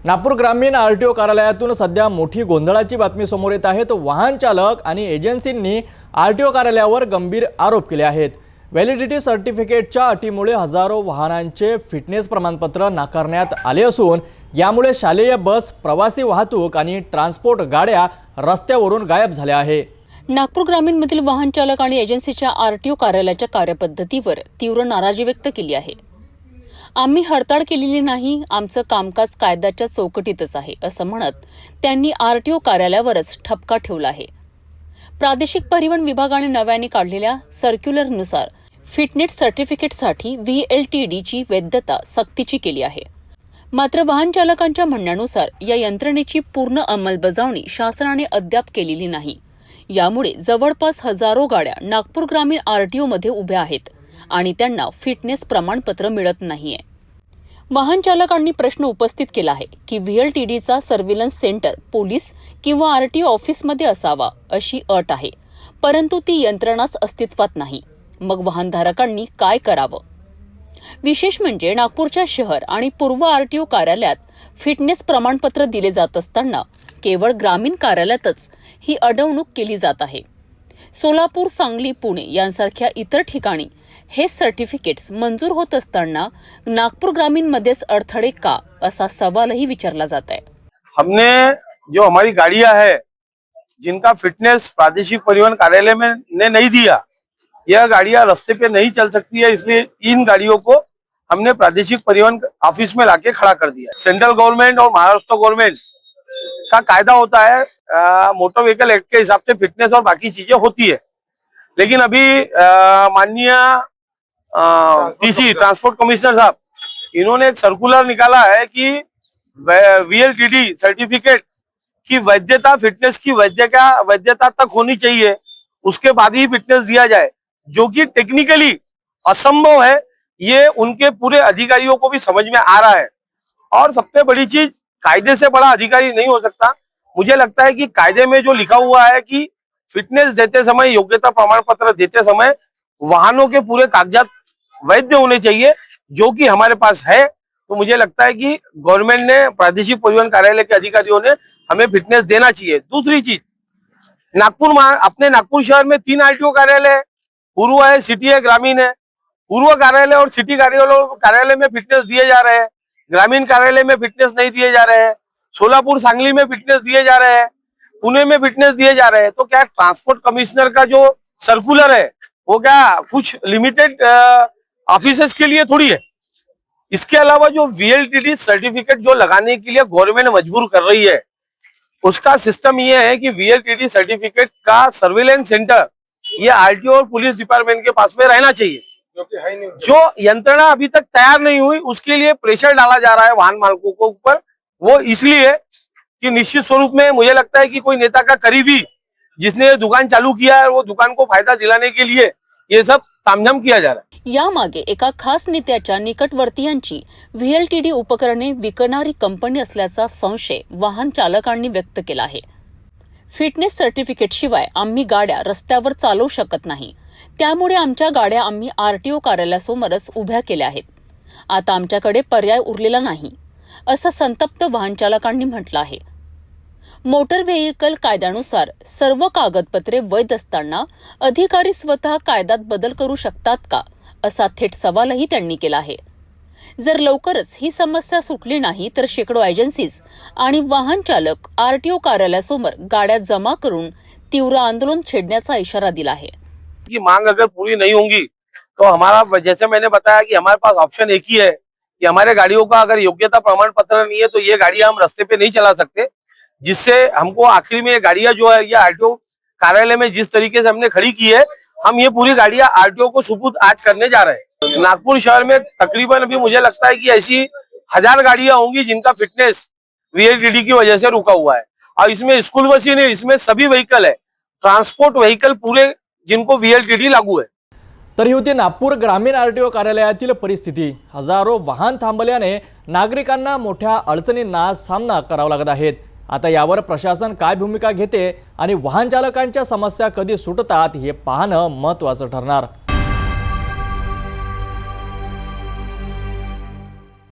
नागपूर ग्रामीण आरटीओ कार्यालयातून सध्या मोठी गोंधळाची बातमी समोर येत आहे। वाहन चालक आणि एजन्सींनी आरटीओ कार्यालयावर गंभीर आरोप केले आहेत। व्हॅलिडिटी सर्टिफिकेटच्या अटीमुळे हजारो वाहनांचे फिटनेस प्रमाणपत्र नाकारण्यात आले असून यामुळे शालेय बस, प्रवासी वाहतूक आणि ट्रान्सपोर्ट गाड्या रस्त्यावरून गायब झाल्या आहेत। नागपूर ग्रामीणमधील वाहन चालक आणि एजन्सीच्या आरटीओ कार्यालयाच्या कार्यपद्धतीवर तीव्र नाराजी व्यक्त केली आहे। आम्ही हडताळ केलेली नाही, आमचं कामकाज कायद्याच्या चौकटीतच आहे असं म्हणत त्यांनी आरटीओ कार्यालयावरच ठपका ठेवला आहे। प्रादेशिक परिवहन विभागाने नव्याने काढलेल्या सर्क्युलरनुसार फिटनेस सर्टिफिकेटसाठी व्हीएलटीडीची वैधता सक्तीची केली आहे। मात्र वाहन चालकांच्या म्हणण्यानुसार या यंत्रणेची पूर्ण अंमलबजावणी शासनाने अद्याप केलेली नाही। यामुळे जवळपास हजारो गाड्या नागपूर ग्रामीण आरटीओमध्ये उभ्या आहेत आणि त्यांना फिटनेस प्रमाणपत्र मिळत नाहीये। वाहन चालकांनी प्रश्न उपस्थित केला आहे की व्हीएलटीडीचा सर्व्हिलन्स सेंटर पोलीस किंवा आरटीओ ऑफिसमध्ये असावा अशी अट आहे, परंतु ती यंत्रणाच अस्तित्वात नाही। मग वाहनधारकांनी काय करावं? विशेष म्हणजे नागपूरच्या शहर आणि पूर्व आरटीओ कार्यालयात फिटनेस प्रमाणपत्र दिले जात असताना केवळ ग्रामीण कार्यालयातच ही अडवणूक केली जात आहे। सोलापूर, सांगली, पुणे यांसारख्या इतर ठिकाणी हे सर्टिफिकेट्स मंजूर होत असताना नागपूर ग्रामीण मध्येच अडथळे का, असा सवालही विचारला जात आहे। हमने जो हमारी गाड़ियां है जिनका फिटनेस प्रादेशिक परिवहन कार्यालय में ने नहीं दिया, यह गाड़ियां रास्ते पे नहीं चल सकती है, इसलिए इन गाड़ियों को हमने प्रादेशिक परिवहन ऑफिस में लाके खड़ा कर दिया। सेंट्रल गवर्नमेंट और महाराष्ट्र गवर्नमेंट का कायदा होता है, मोटर व्हीकल एक्ट के हिसाब से फिटनेस और बाकी चीजें होती है, लेकिन अभी माननीय टीसी ट्रांसपोर्ट कमिश्नर साहब इन्होंने एक सर्कुलर निकाला है कि वीएलटीडी सर्टिफिकेट की वैधता, फिटनेस की वैधता तक होनी चाहिए, उसके बाद ही फिटनेस दिया जाए, जो कि टेक्निकली असंभव है। ये उनके पूरे अधिकारियों को भी समझ में आ रहा है। और सबसे बड़ी चीज, कायदे से बड़ा अधिकारी नहीं हो सकता। मुझे लगता है कि कायदे में जो लिखा हुआ है कि फिटनेस देते समय, योग्यता प्रमाण पत्र देते समय वाहनों के पूरे कागजात वैध होने चाहिए, जो कि हमारे पास है। तो मुझे लगता है कि गवर्नमेंट ने, प्रादेशिक परिवहन कार्यालय के अधिकारियों ने हमें फिटनेस देना चाहिए। दूसरी चीज, अपने नागपुर शहर में 3 आरटीओ कार्यालय है, पूर्व है, सिटी है, ग्रामीण है। पूर्व कार्यालय और सिटी कार्यालय में फिटनेस दिए जा रहे हैं, ग्रामीण कार्यालय में फिटनेस नहीं दिए जा रहे हैं। सोलापुर, सांगली में फिटनेस दिए जा रहे हैं, पुणे में फिटनेस दिए जा रहे हैं। तो क्या ट्रांसपोर्ट कमिश्नर का जो सर्कुलर है वो क्या कुछ लिमिटेड ऑफिसेस के लिए थोड़ी है? इसके अलावा जो वीएलटीडी सर्टिफिकेट जो लगाने के लिए गवर्नमेंट मजबूर कर रही है, उसका सिस्टम ये है कि वीएलटीडी सर्टिफिकेट का सर्विलेंस सेंटर ये आरटीओ और पुलिस डिपार्टमेंट के पास में रहना चाहिए। जो यंत्रणा अभी तक तैयार नहीं हुई, उसके लिए प्रेशर डाला जा रहा है वाहन मालिकों को ऊपर। वो इसलिए कि निश्चित स्वरूप में मुझे लगता है कि कोई नेता का करीबी जिसने ये दुकान चालू किया है, वो दुकान को फायदा दिलाने के लिए ये सब तामझाम किया जा रहा है। यामागे एका खास नेत्याच्या निकटवर्तीयांची व्हीएलटीडी उपकरणे विकणारी कंपनी असल्याचा संशय वाहन चालकांनी व्यक्त केला आहे। फिटनेस सर्टिफिकेट शिवाय आम्ही गाड्या रस्त्यावर चालवू शकत नाही, त्यामुळे आमच्या गाड्या आम्ही आरटीओ कार्यालयासमोरच उभ्या केल्या आहेत। आता आमच्याकडे पर्याय उरलेला नाही, असं संतप्त वाहन चालकांनी म्हटलं आहे। मोटर व्हेइकल कायद्यानुसार सर्व कागदपत्रे वैध असताना अधिकारी स्वतः कायद्यात बदल करू शकतात का, असा थेट सवालही त्यांनी केला आहे। जर लवकरच ही समस्या सुटली नाही तर शेकडो एजन्सीज आणि वाहन चालक आरटीओ कार्यालयासमोर गाड्या जमा करून तीव्र आंदोलन छेडण्याचा इशारा दिला आहे। की मांग अगर पूरी नहीं होंगी तो हमारा, जैसे मैंने बताया कि हमारे पास ऑप्शन एक ही है कि हमारे गाड़ियों का अगर योग्यता प्रमाण पत्र नहीं है तो ये गाड़ियां हम रास्ते पे नहीं चला सकते, जिससे हमको आखिरी में ये गाड़ियां जो है ये आरटीओ कार्यालय में जिस तरीके से हमने खड़ी की है, हम ये पूरी गाड़ियां आरटीओ को सुपुर्द आज करने जा रहे हैं। नागपुर शहर में तकरीबन अभी मुझे लगता है कि ऐसी 1000 गाड़ियां होंगी जिनका फिटनेस वीएलटीडी की वजह से रुका हुआ है। और इसमें स्कूल बस ही नहीं, इसमें सभी व्हीकल है, ट्रांसपोर्ट व्हीकल पूरे जिनको वीएलटीडी लागू है। तर ही होती नागपूर ग्रामीण आरटीओ कार्यालयातील परिस्थिती। हजारो वाहन थांबल्याने नागरिकांना मोठ्या अडचणींना सामना करावा लागत आहेत। आता यावर प्रशासन काय भूमिका घेते आणि वाहन चालकांच्या समस्या कधी सुटतात हे पाहणं महत्त्वाचं ठरणार।